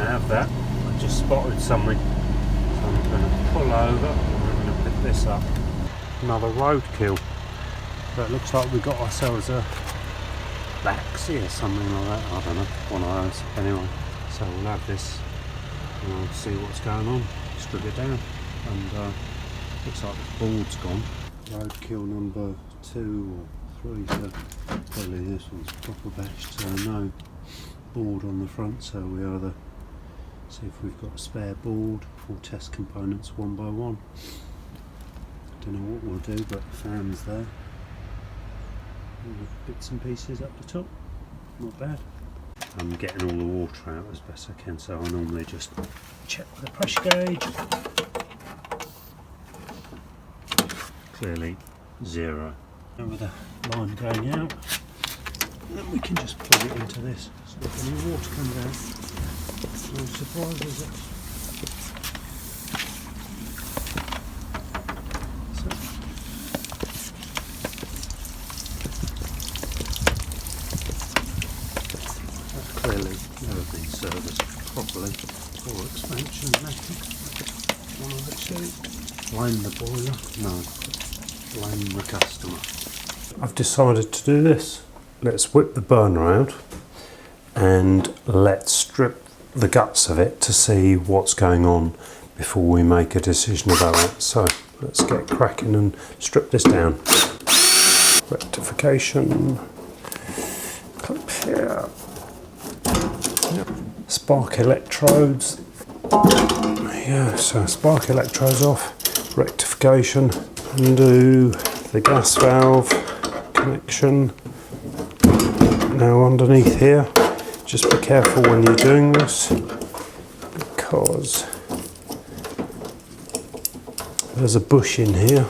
have that. I just spotted something, so I'm going to pull over and I'm going to pick this up. Another roadkill. But it looks like we got ourselves a Baxi or something like that. I don't know, one of those. Anyway, so we'll have this and we'll see what's going on. Strip it down, and looks like the board's gone. Roadkill number 2 or 3, so probably this one's proper bashed, so no board on the front, so we either see if we've got a spare board or test components one by one. Don't know what we'll do, but the fan's there. All the bits and pieces up the top, not bad. I'm getting all the water out as best I can, so I normally just check with the pressure gauge. Clearly 0. And with the line going out, and then we can just plug it into this. So if any water comes out, no surprises. So, that's clearly never been serviced properly or expansion method. One of the two. Blame the boiler? No. Blame the customer. I've decided to do this. Let's whip the burner out and let's strip the guts of it to see what's going on before we make a decision about that. So let's get cracking and strip this down. Rectification. Clip here. Yep. Spark electrodes. Yeah, so spark electrodes off. Rectification. Undo the gas valve connection. Now underneath here, just be careful when you're doing this, because there's a bush in here,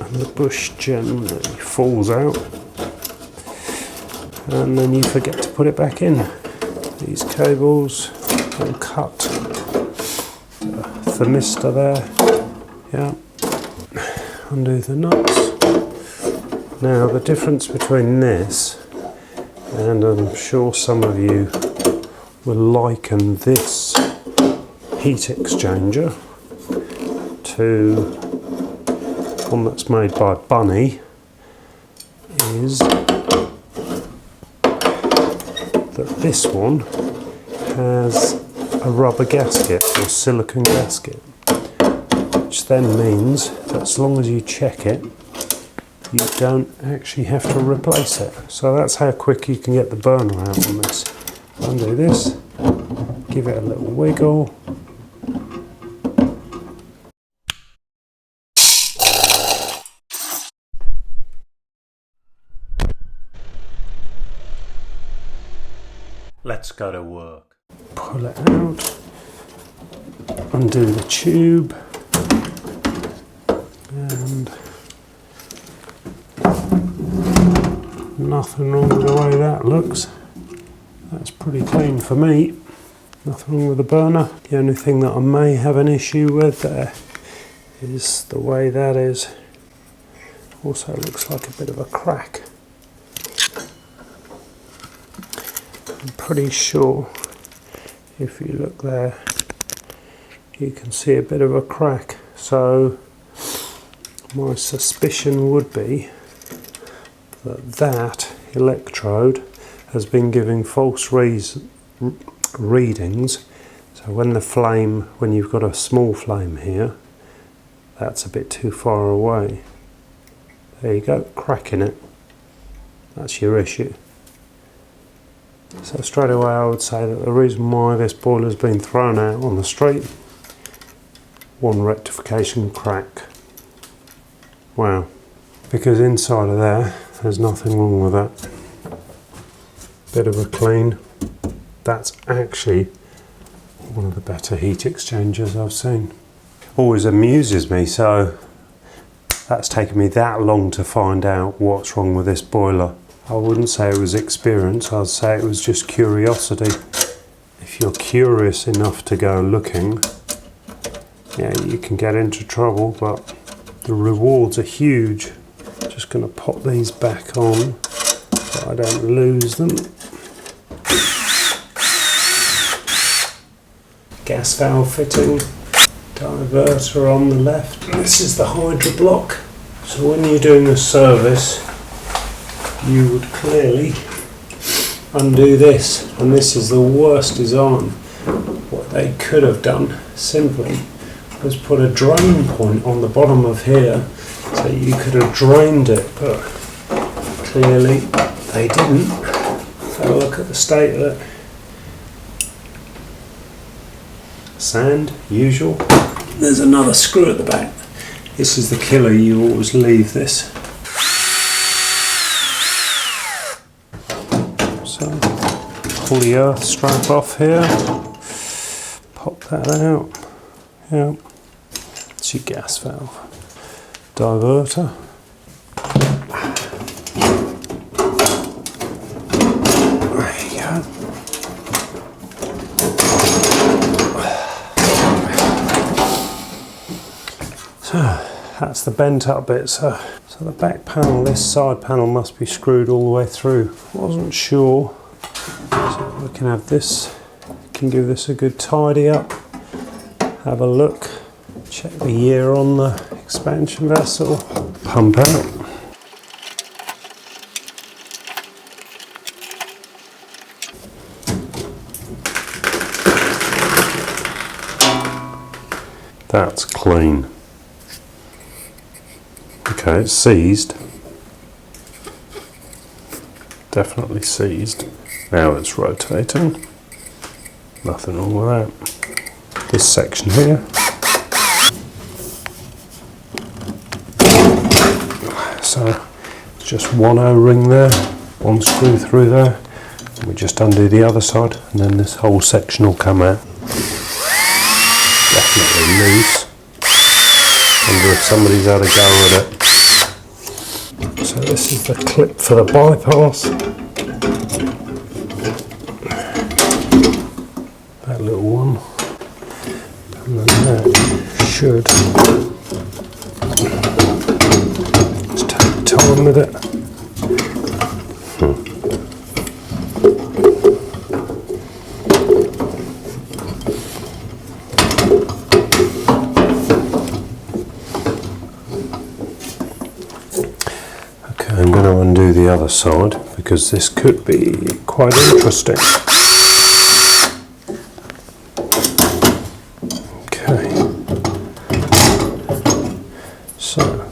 and the bush generally falls out, and then you forget to put it back in. These cables will cut the thermistor there. Yeah, undo the nuts. Now the difference between this, and I'm sure some of you will liken this heat exchanger to one that's made by Bunny, is that this one has a rubber gasket or silicone gasket, which then means that as long as you check it, you don't actually have to replace it. So that's how quick you can get the burner out on this. Undo this, give it a little wiggle. Let's go to work. Pull it out, undo the tube, and nothing wrong with the way that looks. That's pretty clean for me. Nothing wrong with the burner. The only thing that I may have an issue with there is the way that is. Also looks like a bit of a crack. I'm pretty sure if you look there, you can see a bit of a crack. So my suspicion would be that electrode has been giving false readings. So when you've got a small flame here, that's a bit too far away. There you go, cracking it. That's your issue. So straight away I would say that the reason why this boiler's been thrown out on the street, one rectification crack. Wow. Because inside of there, there's nothing wrong with that. Bit of a clean. That's actually one of the better heat exchangers I've seen. Always amuses me, so that's taken me that long to find out what's wrong with this boiler. I wouldn't say it was experience, I'd say it was just curiosity. If you're curious enough to go looking, yeah, you can get into trouble, but the rewards are huge. Just going to pop these back on so I don't lose them. gas valve fitting, diverter on the left. This is the hydro block. So when you're doing a service, you would clearly undo this, and this is the worst design. What they could have done simply was put a drain point on the bottom of here so you could have drained it, but clearly they didn't. Have a look at the state of it. Sand, usual. There's another screw at the back. This is the killer, you always leave this. So, pull the earth strap off here, pop that out. Yeah, it's your gas valve. Diverter. There you go. So that's the bent up bit. So the back panel, this side panel must be screwed all the way through. Wasn't sure. So we can have this, can give this a good tidy up. Have a look, check the year on the expansion vessel, pump out. That's clean. Okay, it's seized. Definitely seized. Now it's rotating. Nothing wrong with that. This section here. So it's just one O-ring there, one screw through there. And we just undo the other side, and then this whole section will come out. Definitely loose. Wonder if somebody's had a go at it. So this is the clip for the bypass. That little one. And then that should just take time with it. Okay, I'm going to undo the other side because this could be quite interesting. So,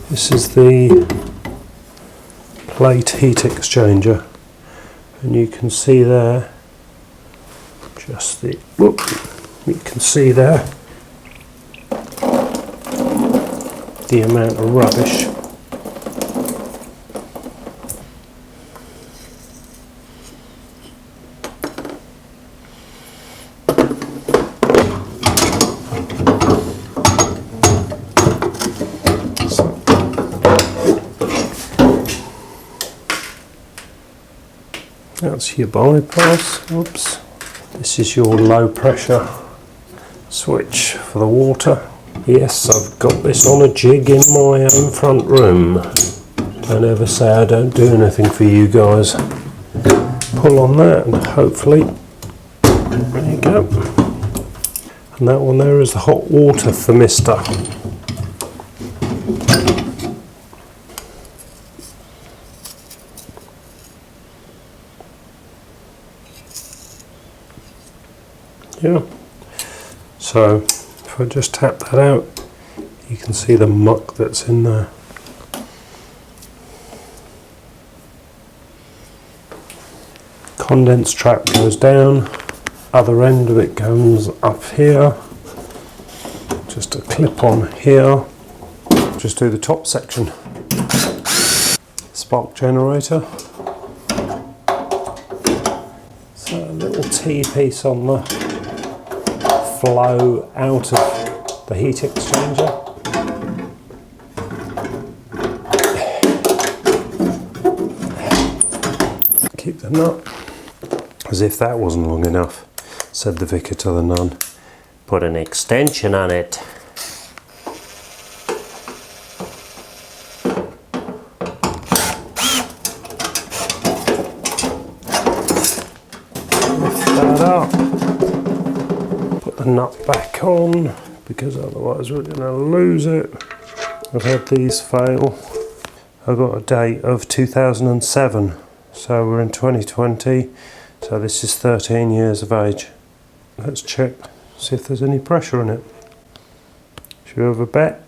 this is the plate heat exchanger, and you can see there, just the, whoop, you can see there the amount of rubbish. That's your bypass. Oops. This is your low pressure switch for the water. Yes, I've got this on a jig in my own front room. Don't ever say I don't do anything for you guys. Pull on that and hopefully, there you go. And that one there is the hot water thermistor. Yeah, so if I just tap that out, you can see the muck that's in there. Condense trap goes down, other end of it comes up here, just a clip on here. Just do the top section. Spark generator. So a little T-piece on the flow out of the heat exchanger. Keep the nut. As if that wasn't long enough, said the vicar to the nun. Put an extension on it. Lift that up. the nut back on because otherwise we're going to lose it. I've had these fail. I've got a date of 2007, so we're in 2020, so this is 13 years of age. Let's check, see if there's any pressure on it. Should we have a bet?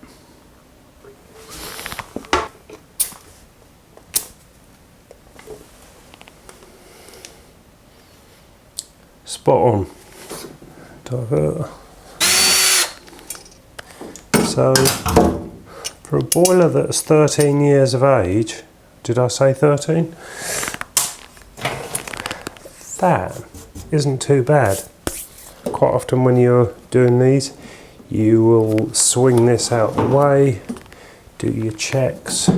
Spot on. Divert. So, for a boiler that's 13 years of age, did I say 13? That isn't too bad. Quite often when you're doing these, you will swing this out the way, do your checks,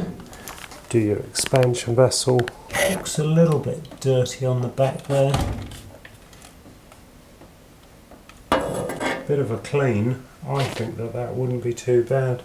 do your expansion vessel. Looks a little bit dirty on the back there. Bit of a clean. I think that wouldn't be too bad.